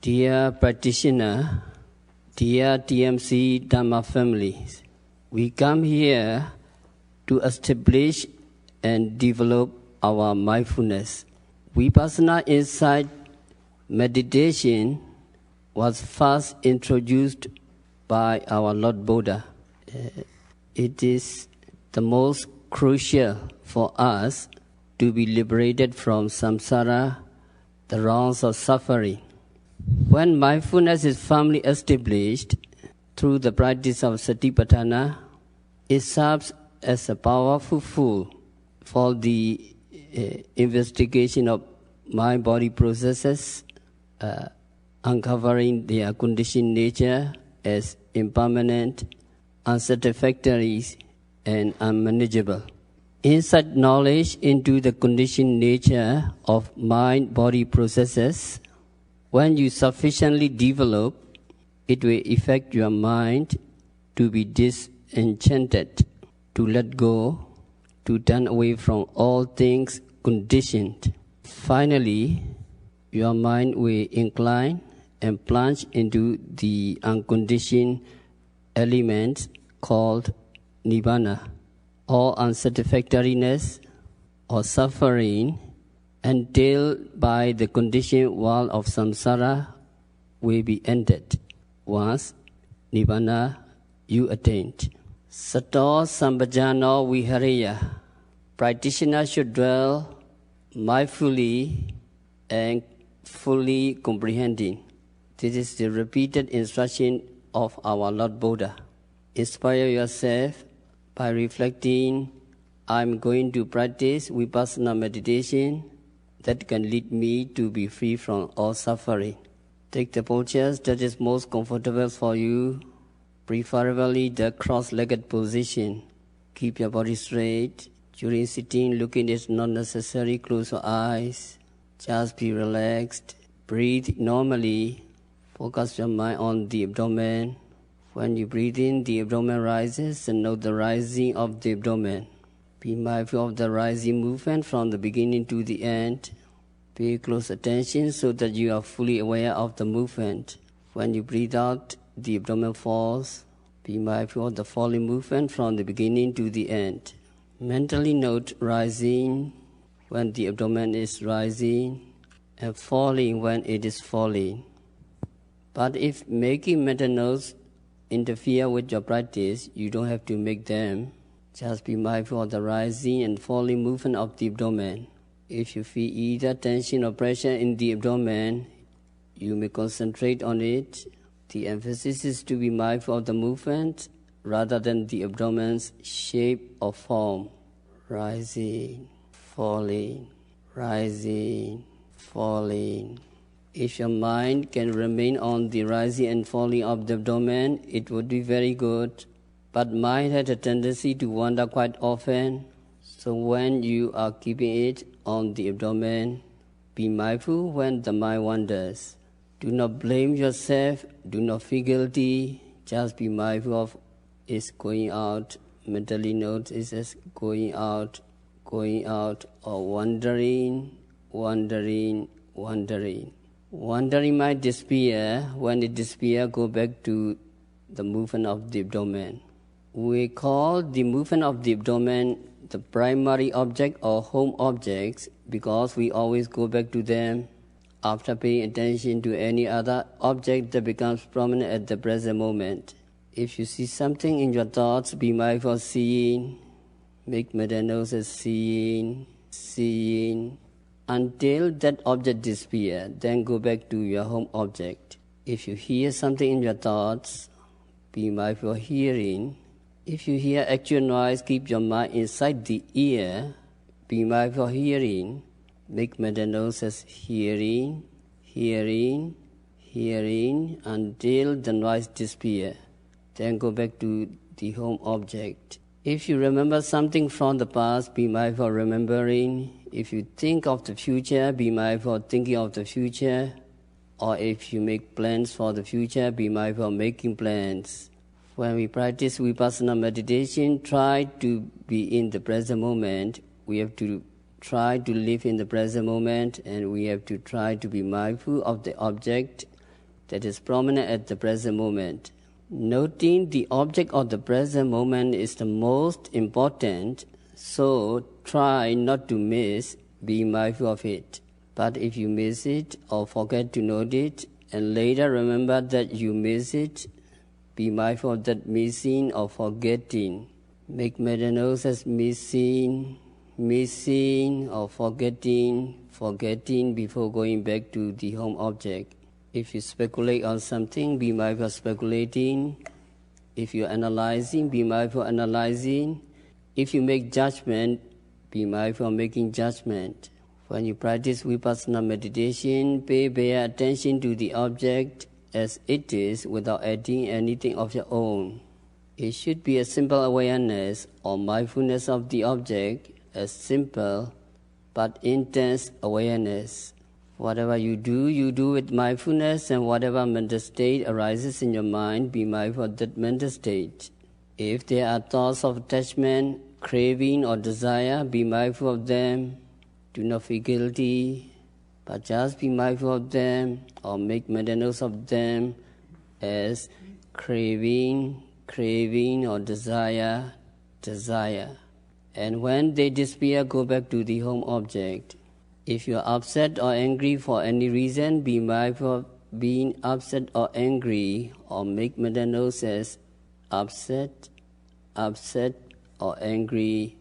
Dear practitioner, dear TMC Dharma families, we come here to establish and develop our mindfulness. Vipassanā insight meditation was first introduced by our Lord Buddha. It is the most crucial for us to be liberated from samsara, the wrongs of suffering. When mindfulness is firmly established through the practice of Satipatthana, it serves as a powerful tool for the investigation of mind-body processes, uncovering their conditioned nature as impermanent, unsatisfactory, and unmanageable. Insight knowledge into the conditioned nature of mind-body processes, when you sufficiently develop, it will affect your mind to be disenchanted, to let go, to turn away from all things conditioned. Finally, your mind will incline and plunge into the unconditioned element called Nibbana, or unsatisfactoriness or suffering, until by the conditioned world of samsara will be ended. Once Nibbana you attained. Sato Sambhajano Vihareya. Practitioner should dwell mindfully and fully comprehending. This is the repeated instruction of our Lord Buddha. Inspire yourself by reflecting, I'm going to practice Vipassana meditation that can lead me to be free from all suffering. Take the postures that is most comfortable for you, preferably the cross-legged position. Keep your body straight. During sitting, looking is not necessary. Close your eyes. Just be relaxed. Breathe normally. Focus your mind on the abdomen. When you breathe in, the abdomen rises, and note the rising of the abdomen. Be mindful of the rising movement from the beginning to the end. Pay close attention so that you are fully aware of the movement. When you breathe out, the abdomen falls. Be mindful of the falling movement from the beginning to the end. Mentally note rising when the abdomen is rising and falling when it is falling. But if making mental notes interfere with your practice, you don't have to make them. Just be mindful of the rising and falling movement of the abdomen. If you feel either tension or pressure in the abdomen, you may concentrate on it. The emphasis is to be mindful of the movement rather than the abdomen's shape or form. Rising, falling, rising, falling. If your mind can remain on the rising and falling of the abdomen, it would be very good. But mind has a tendency to wander quite often. So when you are keeping it on the abdomen, be mindful when the mind wanders. Do not blame yourself. Do not feel guilty. Just be mindful of it's going out. Mentally note it as going out, or wandering, wandering, wandering. Wandering might disappear. When it disappears, go back to the movement of the abdomen. We call the movement of the abdomen the primary object or home objects because we always go back to them after paying attention to any other object that becomes prominent at the present moment. If you see something in your thoughts, be mindful of seeing. Make mental notes as seeing, seeing, until that object disappears. Then go back to your home object. If you hear something in your thoughts, be mindful of hearing. If you hear actual noise, keep your mind inside the ear. Be mindful of hearing. Make mental notes as hearing, hearing, hearing, until the noise disappears. Then go back to the home object. If you remember something from the past, be mindful of remembering. If you think of the future, be mindful of thinking of the future. Or if you make plans for the future, be mindful of making plans. When we practice Vipassana meditation, try to be in the present moment. We have to try to live in the present moment, and we have to try to be mindful of the object that is prominent at the present moment. Noting the object of the present moment is the most important, so try not to miss, be mindful of it. But if you miss it or forget to note it, and later remember that you miss it, be mindful of that missing or forgetting. Make metanosis missing or forgetting before going back to the home object. If you speculate on something, be mindful of speculating. If you're analyzing, be mindful of analyzing. If you make judgment, be mindful of making judgment. When you practice Vipassanā meditation, pay bare attention to the object as it is without adding anything of your own. It should be a simple awareness or mindfulness of the object, a simple but intense awareness. Whatever you do with mindfulness, and whatever mental state arises in your mind, be mindful of that mental state. If there are thoughts of attachment, craving or desire, be mindful of them. Do not feel guilty, but just be mindful of them or make mental of them as craving or desire. And when they disappear, go back to the home object. If you are upset or angry for any reason, be mindful of being upset or angry, or make mental as upset or angry.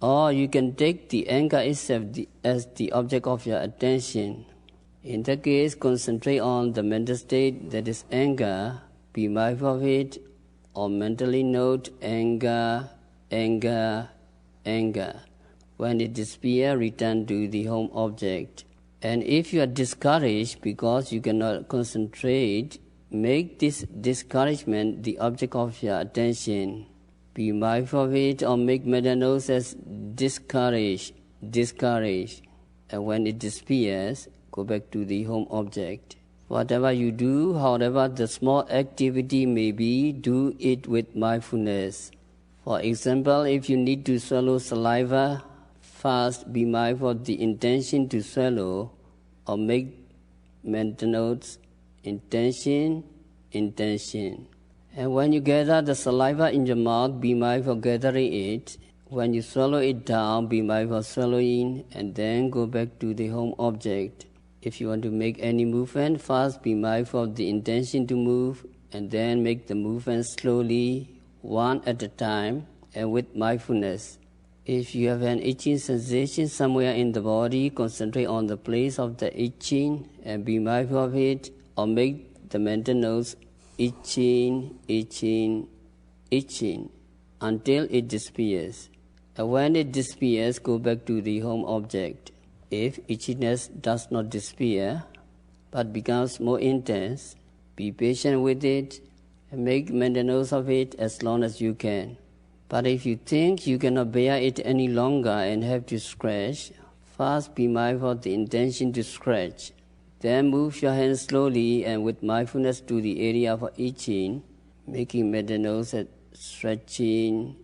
Or you can take the anger itself as the object of your attention. In that case, concentrate on the mental state that is anger, be mindful of it, or mentally note anger. When it disappears, return to the home object. And if you are discouraged because you cannot concentrate, make this discouragement the object of your attention. Be mindful of it or make mental as discouraged. And when it disappears, go back to the home object. Whatever you do, however the small activity may be, do it with mindfulness. For example, if you need to swallow saliva, first be mindful of the intention to swallow, or make mental notes, intention. And when you gather the saliva in your mouth, be mindful of gathering it. When you swallow it down, be mindful of swallowing, and then go back to the home object. If you want to make any movement, first be mindful of the intention to move, and then make the movement slowly, one at a time, and with mindfulness. If you have an itching sensation somewhere in the body, concentrate on the place of the itching and be mindful of it, or make the mental notes itching until it disappears. And when it disappears, go back to the home object. If itchiness does not disappear but becomes more intense, be patient with it and make mental notes of it as long as you can. But if you think you cannot bear it any longer and have to scratch, first be mindful of the intention to scratch. Then move your hands slowly and with mindfulness to the area of itching, making mental notes at stretching.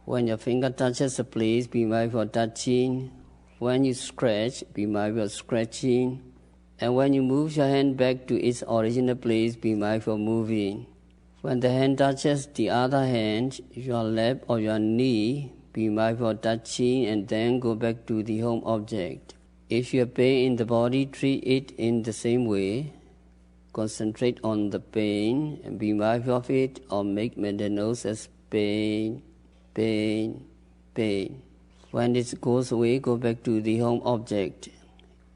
When your finger touches a place, be mindful of touching. When you scratch, be mindful of scratching. And when you move your hand back to its original place, be mindful of moving. When the hand touches the other hand, your lap or your knee, be mindful of touching and then go back to the home object. If you have pain in the body, treat it in the same way. Concentrate on the pain and be mindful of it, or make mental notes as pain. When it goes away, go back to the home object.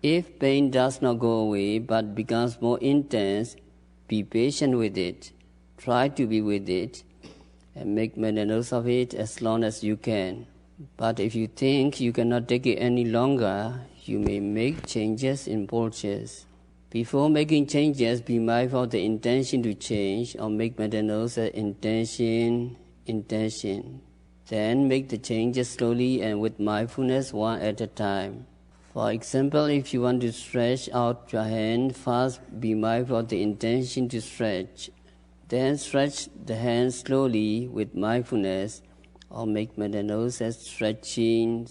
If pain does not go away but becomes more intense, be patient with it. Try to be with it and make mental notes of it as long as you can. But if you think you cannot take it any longer, you may make changes in postures. Before making changes, be mindful of the intention to change, or make mental notes as intention. Then make the changes slowly and with mindfulness, one at a time. For example, if you want to stretch out your hand, first be mindful of the intention to stretch. Then stretch the hand slowly with mindfulness, or make mental notes as stretching.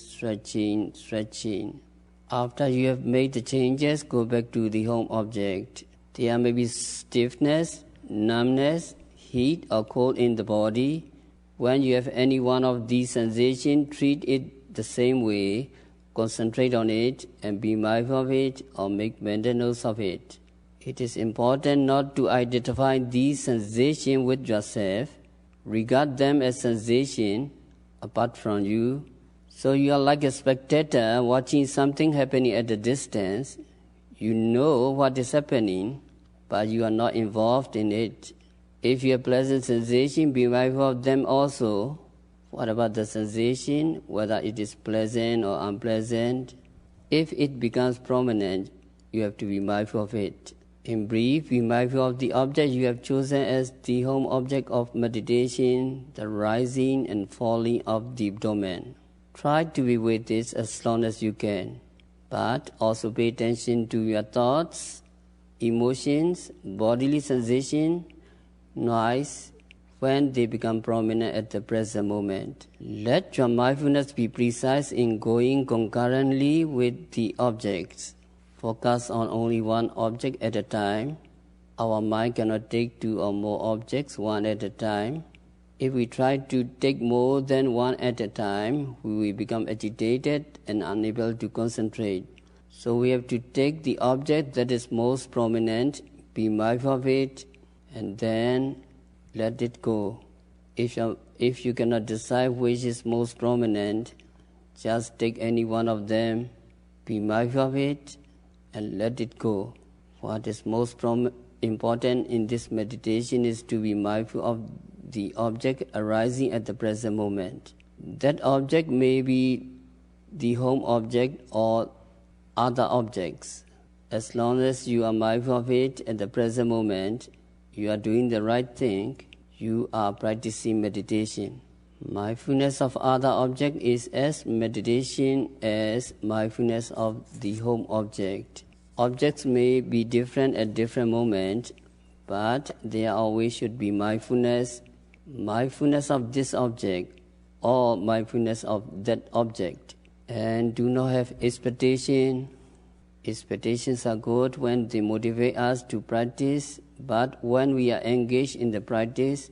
After you have made the changes, go back to the home object. There may be stiffness, numbness, heat or cold in the body. When you have any one of these sensations, treat it the same way. Concentrate on it and be mindful of it or make mental notes of it. It is important not to identify these sensations with yourself. Regard them as sensations apart from you. So you are like a spectator watching something happening at a distance. You know what is happening, but you are not involved in it. If you have pleasant sensation, be mindful of them also. What about the sensation, whether it is pleasant or unpleasant? If it becomes prominent, you have to be mindful of it. In brief, be mindful of the object you have chosen as the home object of meditation, the rising and falling of the abdomen. Try to be with this as long as you can, but also pay attention to your thoughts, emotions, bodily sensation, noise, when they become prominent at the present moment. Let your mindfulness be precise in going concurrently with the objects. Focus on only one object at a time. Our mind cannot take two or more objects one at a time. If we try to take more than one at a time, we will become agitated and unable to concentrate. So we have to take the object that is most prominent, be mindful of it, and then let it go. If you cannot decide which is most prominent, just take any one of them, be mindful of it, and let it go. What is most important in this meditation is to be mindful of the object arising at the present moment. That object may be the home object or other objects. As long as you are mindful of it at the present moment, you are doing the right thing. You are practicing meditation. Mindfulness of other object is as meditation as mindfulness of the home object. Objects may be different at different moments, but there always should be mindfulness of this object or mindfulness of that object. And do not have expectation. Expectations are good when they motivate us to practice, but when we are engaged in the practice,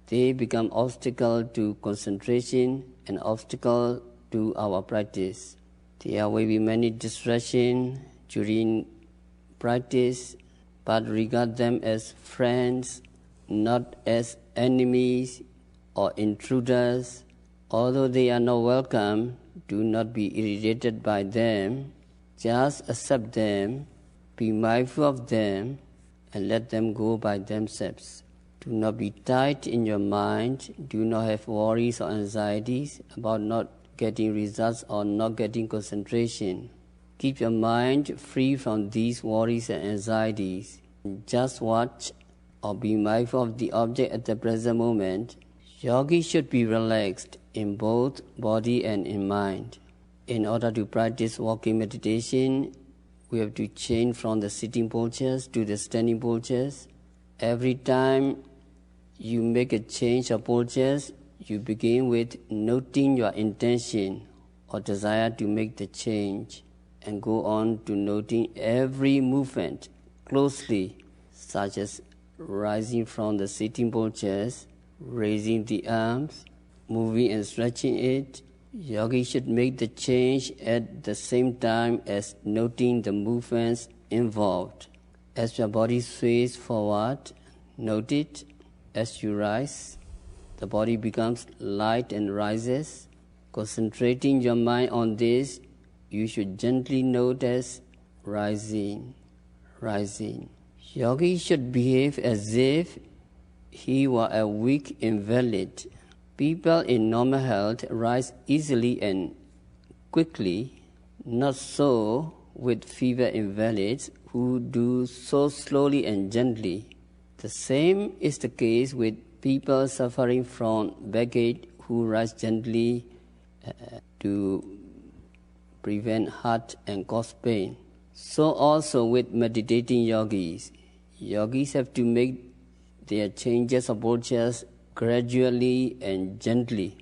they become obstacle to concentration and obstacle to our practice. There will be many distractions during practice, but regard them as friends, not as enemies or intruders. Although they are not welcome, do not be irritated by them. Just accept them, be mindful of them, and let them go by themselves. Do not be tight in your mind. Do not have worries or anxieties about not getting results or not getting concentration. Keep your mind free from these worries and anxieties. Just watch or be mindful of the object at the present moment. Yogi should be relaxed in both body and in mind. In order to practice walking meditation, we have to change from the sitting postures to the standing postures. Every time you make a change of postures, you begin with noting your intention or desire to make the change, and go on to noting every movement closely, such as rising from the sitting postures, raising the arms, moving and stretching it. Yogi should make the change at the same time as noting the movements involved. As your body sways forward, note it. As you rise, the body becomes light and rises. Concentrating your mind on this, you should gently notice rising, rising. Yogi should behave as if he were a weak invalid. People in normal health rise easily and quickly, not so with fever invalids who do so slowly and gently. The same is the case with people suffering from backache who rise gently to prevent heart and cause pain. So also with meditating yogis. Yogis have to make their changes of postures gradually and gently.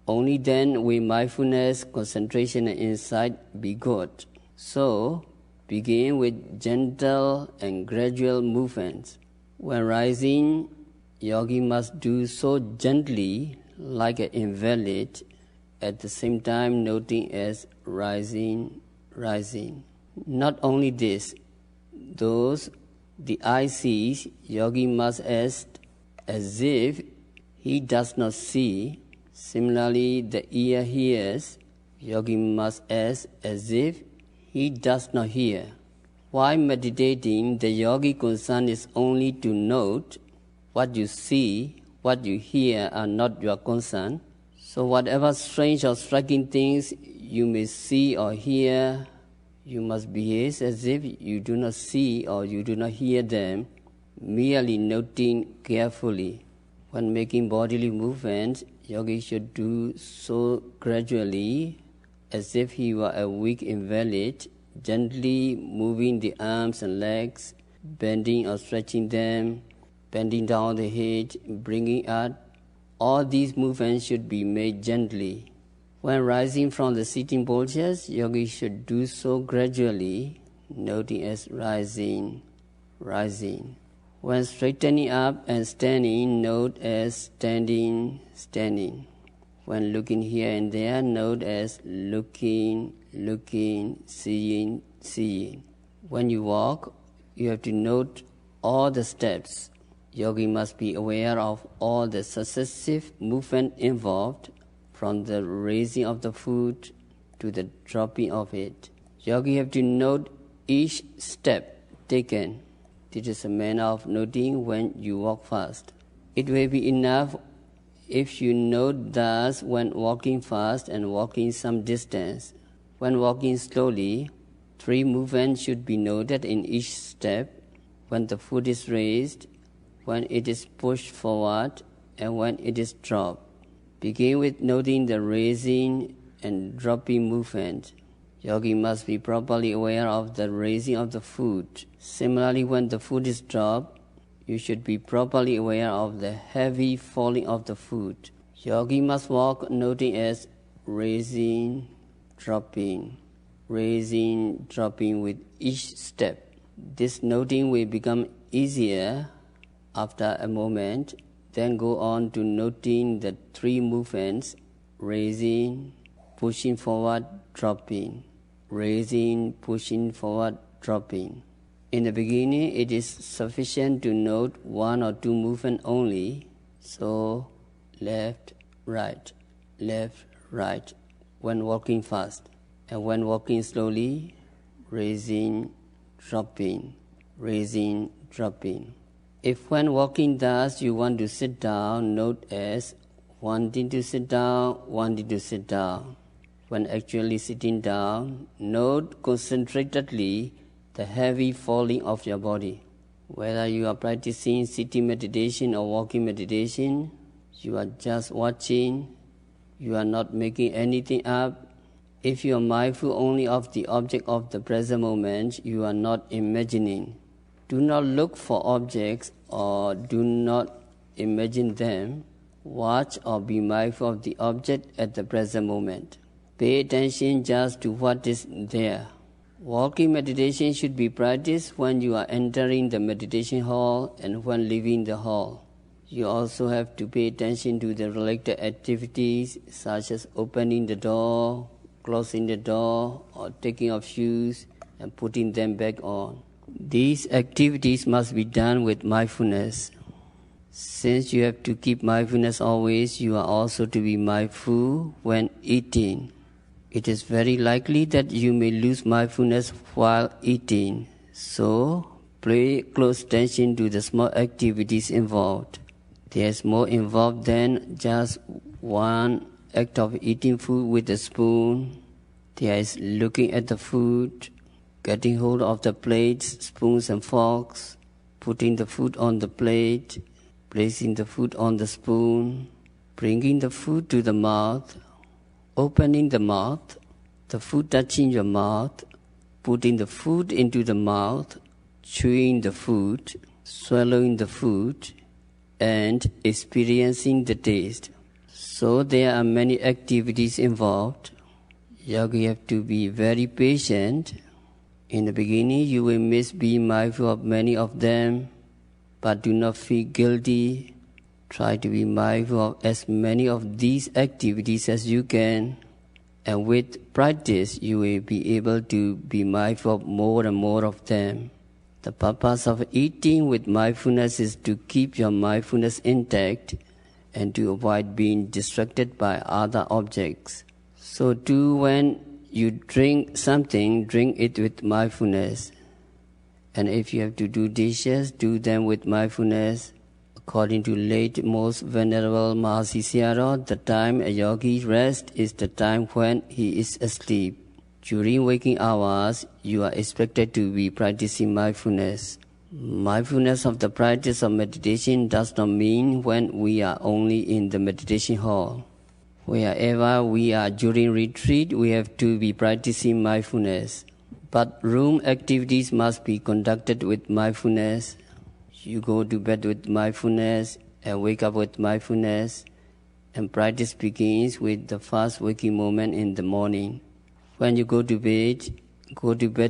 Only then will mindfulness, concentration and insight be good. So, begin with gentle and gradual movements. When rising, yogi must do so gently like an invalid, at the same time noting as rising, rising. Not only this, those the eye sees, yogi must act as if he does not see. Similarly, the ear hears, yogi must act as if he does not hear. While meditating, the yogi concern is only to note what you see, what you hear are not your concern. So whatever strange or striking things you may see or hear, you must behave as if you do not see or you do not hear them, merely noting carefully. When making bodily movements, yogi should do so gradually, as if he were a weak invalid, gently moving the arms and legs, bending or stretching them, bending down the head, bringing up. All these movements should be made gently. When rising from the sitting postures, yogi should do so gradually, noting as rising, rising. When straightening up and standing, note as standing, standing. When looking here and there, note as looking, looking, seeing, seeing. When you walk, you have to note all the steps. Yogi must be aware of all the successive movement involved, from the raising of the foot to the dropping of it. Yogi have to note each step taken. This is a manner of noting when you walk fast. It will be enough if you note thus when walking fast and walking some distance. When walking slowly, 3 movements should be noted in each step: when the foot is raised, when it is pushed forward, and when it is dropped. Begin with noting the raising and dropping movement. Yogi must be properly aware of the raising of the foot. Similarly, when the foot is dropped, you should be properly aware of the heavy falling of the foot. Yogi must walk noting as raising, dropping with each step. This noting will become easier after a moment. Then go on to noting the 3 movements: raising, pushing forward, dropping. Raising, pushing forward, dropping. In the beginning, it is sufficient to note 1 or 2 movements only. So, left, right, when walking fast. And when walking slowly, raising, dropping. If when walking thus you want to sit down, note as wanting to sit down. When actually sitting down, note concentratedly the heavy falling of your body. Whether you are practicing sitting meditation or walking meditation, you are just watching, you are not making anything up. If you are mindful only of the object of the present moment, you are not imagining. Do not look for objects or do not imagine them. Watch or be mindful of the object at the present moment. Pay attention just to what is there. Walking meditation should be practiced when you are entering the meditation hall and when leaving the hall. You also have to pay attention to the related activities such as opening the door, closing the door, or taking off shoes and putting them back on. These activities must be done with mindfulness. Since you have to keep mindfulness always, you are also to be mindful when eating. It is very likely that you may lose mindfulness while eating. So, pay close attention to the small activities involved. There is more involved than just one act of eating food with a spoon. There is looking at the food, getting hold of the plates, spoons and forks, putting the food on the plate, placing the food on the spoon, bringing the food to the mouth, opening the mouth, the food touching your mouth, putting the food into the mouth, chewing the food, swallowing the food, and experiencing the taste. So there are many activities involved. Yogi have to be very patient In the beginning, you will miss being mindful of many of them, but do not feel guilty. Try to be mindful of as many of these activities as you can, and with practice, you will be able to be mindful of more and more of them. The purpose of eating with mindfulness is to keep your mindfulness intact and to avoid being distracted by other objects. So too, when you drink something, drink it with mindfulness. And if you have to do dishes, do them with mindfulness. According to late most venerable Mahasi Sayādaw, the time a yogi rests is the time when he is asleep. During waking hours, you are expected to be practicing mindfulness. Mindfulness of the practice of meditation does not mean when we are only in the meditation hall. Wherever we are during retreat, we have to be practicing mindfulness. But room activities must be conducted with mindfulness. You go to bed with mindfulness and wake up with mindfulness, and practice begins with the first waking moment in the morning. When you go to bed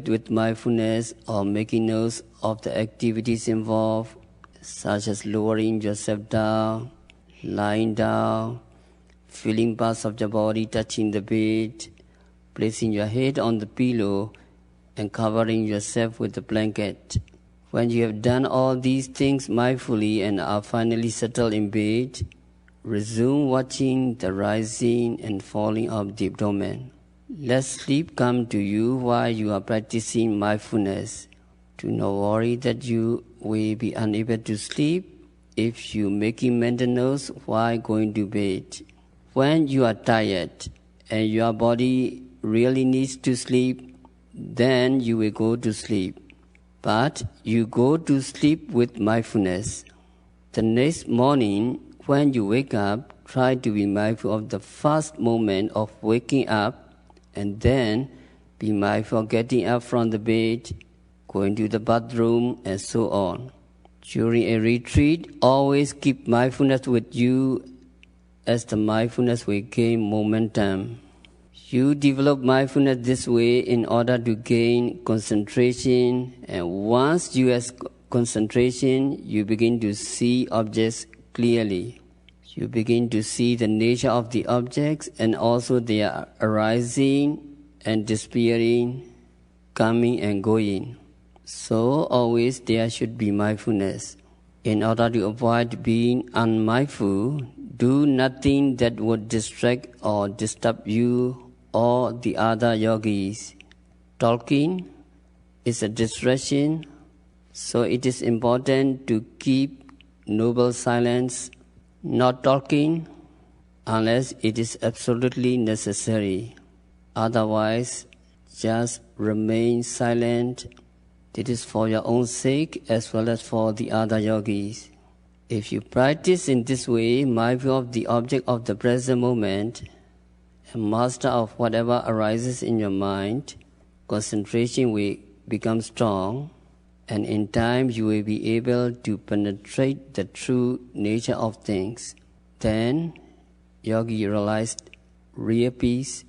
with mindfulness or making notes of the activities involved, such as lowering yourself down, lying down, feeling parts of your body touching the bed, placing your head on the pillow, and covering yourself with the blanket. When you have done all these things mindfully and are finally settled in bed, resume watching the rising and falling of the abdomen. Let sleep come to you while you are practicing mindfulness. Do not worry that you will be unable to sleep if you making mental notes while going to bed. When you are tired and your body really needs to sleep, then you will go to sleep. But you go to sleep with mindfulness. The next morning, when you wake up, try to be mindful of the first moment of waking up, and then be mindful of getting up from the bed, going to the bathroom, and so on. During a retreat, always keep mindfulness with you, as the mindfulness will gain momentum. You develop mindfulness this way in order to gain concentration, and once you have concentration, you begin to see objects clearly. You begin to see the nature of the objects and also their arising and disappearing, coming and going. So always there should be mindfulness. In order to avoid being unmindful, do nothing that would distract or disturb you or the other yogis. Talking is a distraction, so it is important to keep noble silence, not talking unless it is absolutely necessary. Otherwise, just remain silent. It is for your own sake as well as for the other yogis. If you practice in this way, mindful of the object of the present moment, and master of whatever arises in your mind, concentration will become strong, and in time you will be able to penetrate the true nature of things. Then yogi realized real peace,